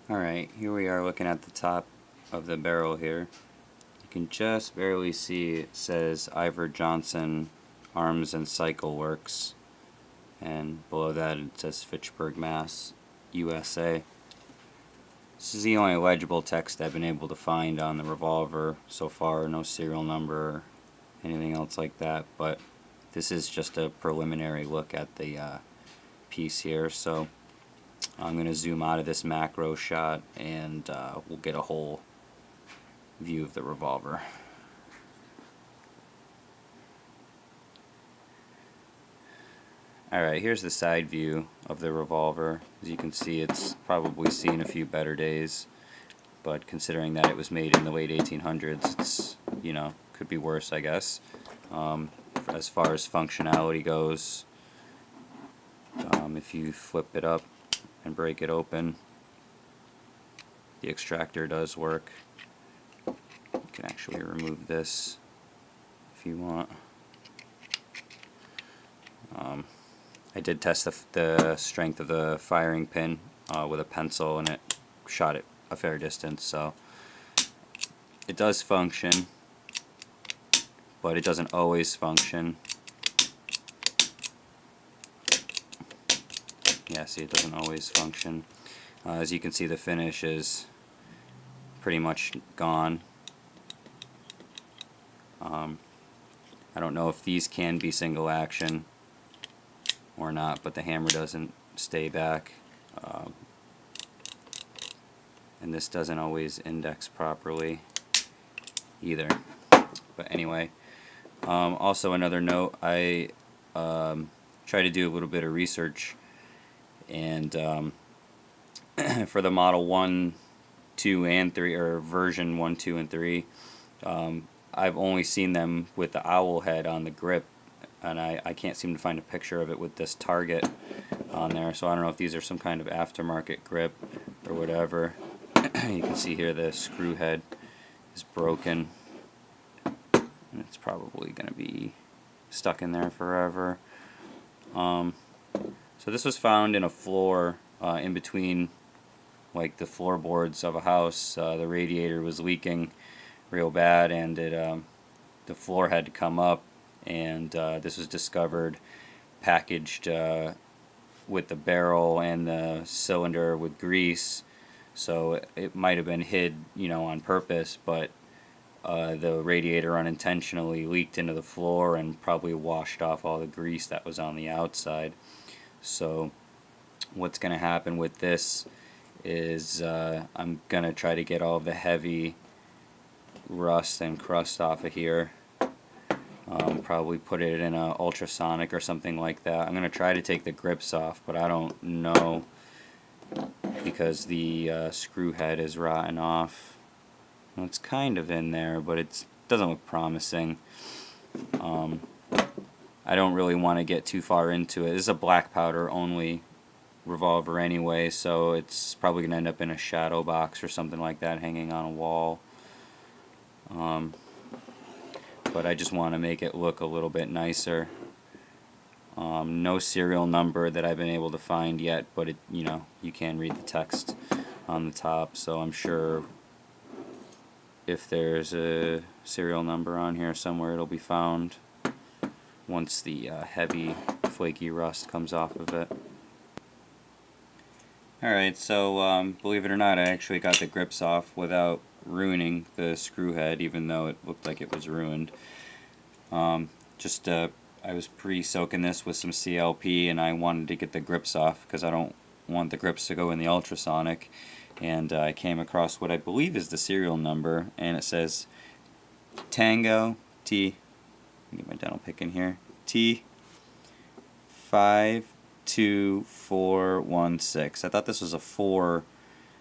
Alright, here we are looking at the top of the barrel here. You can just barely see it says Iver Johnson Arms and Cycle Works, and below that it says Fitchburg, Mass, USA. This is the only legible text I've been able to find on the revolver so far. No serial number or anything else like that, but this is just a preliminary look at the piece here. So I'm going to zoom out of this macro shot and we'll get a whole view of the revolver. Alright, here's the side view of the revolver. As you can see, it's probably seen a few better days, but considering that it was made in the late 1800s, it's, you know, could be worse, I guess. As far as functionality goes, if you flip it up and break it open, the extractor does work. You can actually remove this if you want. I did test the strength of the firing pin with a pencil, and it shot it a fair distance, so it does function, but it doesn't always function. Yeah, see, it doesn't always function. As you can see, the finish is pretty much gone. I don't know if these can be single action or not, but the hammer doesn't stay back, and this doesn't always index properly either. But anyway, also another note, I tried to do a little bit of research, and for the model 1, 2, and 3, or version 1, 2, and 3, I've only seen them with the owl head on the grip, and I can't seem to find a picture of it with this target on there, so I don't know if these are some kind of aftermarket grip or whatever. You can see here the screw head is broken, and it's probably going to be stuck in there forever. So this was found in a floor in between like the floorboards of a house. The radiator was leaking real bad, and the floor had to come up, and this was discovered packaged with the barrel and the cylinder with grease, so it might have been hid, you know, on purpose, but the radiator unintentionally leaked into the floor and probably washed off all the grease that was on the outside. So what's going to happen with this is I'm going to try to get all the heavy rust and crust off of here. Probably put it in a ultrasonic or something like that. I'm going to try to take the grips off, but I don't know because the screw head is rotten off. Well, it's kind of in there, but it doesn't look promising. I don't really want to get too far into it. This is a black powder only revolver anyway, so it's probably going to end up in a shadow box or something like that, hanging on a wall. But I just want to make it look a little bit nicer. No serial number that I've been able to find yet, but you know, you can read the text on the top, so I'm sure if there's a serial number on here somewhere, it'll be found once the heavy flaky rust comes off of it. Alright, so believe it or not, I actually got the grips off without ruining the screw head, even though it looked like it was ruined. I was pre-soaking this with some CLP, and I wanted to get the grips off because I don't want the grips to go in the ultrasonic, and I came across what I believe is the serial number, and it says Tango T, let me get my dental pick in here, T52416. I thought this was a 4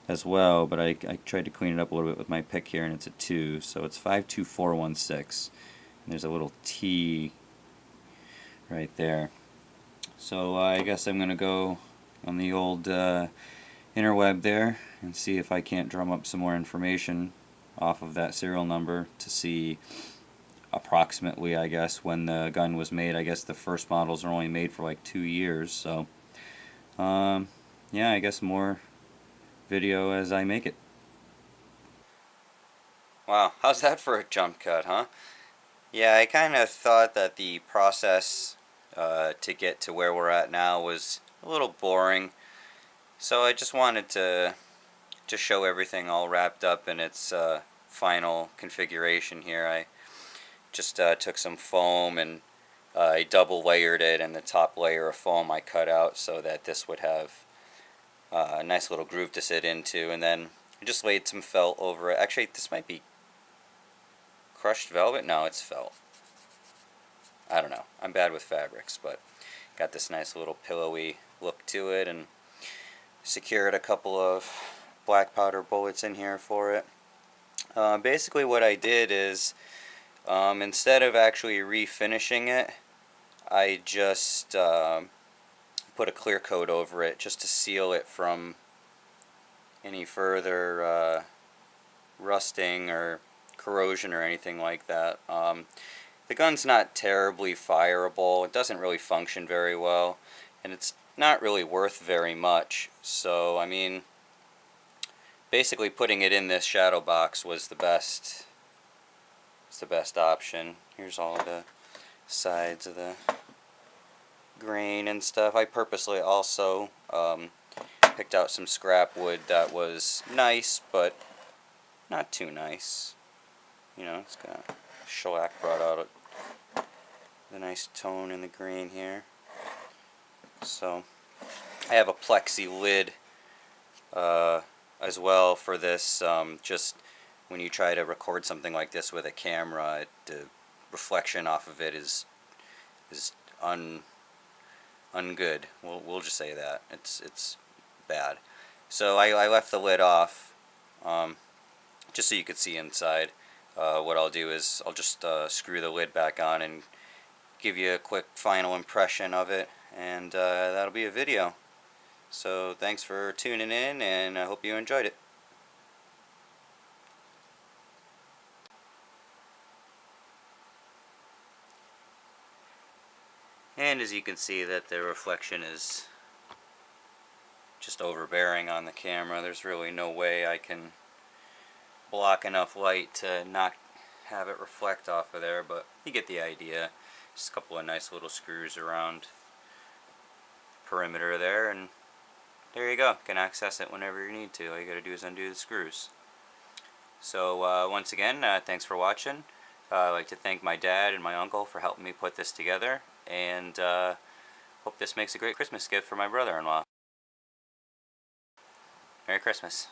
as well, but I tried to clean it up a little bit with my pick here, and it's a 2, so it's 52416. And there's a little T right there. So I guess I'm going to go on the old interweb there and see if I can't drum up some more information off of that serial number to see approximately, I guess, when the gun was made. I guess the first models are only made for like 2 years, so yeah, I guess more video as I make it. Wow, how's that for a jump cut, huh? Yeah, I kind of thought that the process to get to where we're at now was a little boring, so I just wanted to show everything all wrapped up in its final configuration here. I just took some foam and I double layered it, and the top layer of foam I cut out so that this would have a nice little groove to sit into, and then I just laid some felt over it. Actually, this might be crushed velvet? No, it's felt. I don't know. I'm bad with fabrics, but got this nice little pillowy look to it, and secured a couple of black powder bullets in here for it. Basically what I did is, instead of actually refinishing it, I just put a clear coat over it just to seal it from any further rusting or corrosion or anything like that. The gun's not terribly fireable. It doesn't really function very well, and it's not really worth very much. So, I mean, basically putting it in this shadow box was the best. It's the best option. Here's all the sides of the grain and stuff. I purposely also picked out some scrap wood that was nice, but not too nice. You know, it's got shellac brought out the nice tone in the grain here. So I have a plexi lid as well for this. Just when you try to record something like this with a camera, the reflection off of it is ungood. We'll just say that it's bad. So I left the lid off just so you could see inside. What I'll do is I'll just screw the lid back on and give you a quick final impression of it, and that'll be a video. So thanks for tuning in, and I hope you enjoyed it. And as you can see, that the reflection is just overbearing on the camera. There's really no way I can block enough light to not have it reflect off of there, but you get the idea. Just a couple of nice little screws around the perimeter there, and there you go. You can access it whenever you need to. All you gotta do is undo the screws. So once again, thanks for watching. I'd like to thank my dad and my uncle for helping me put this together, and hope this makes a great Christmas gift for my brother-in-law. Merry Christmas.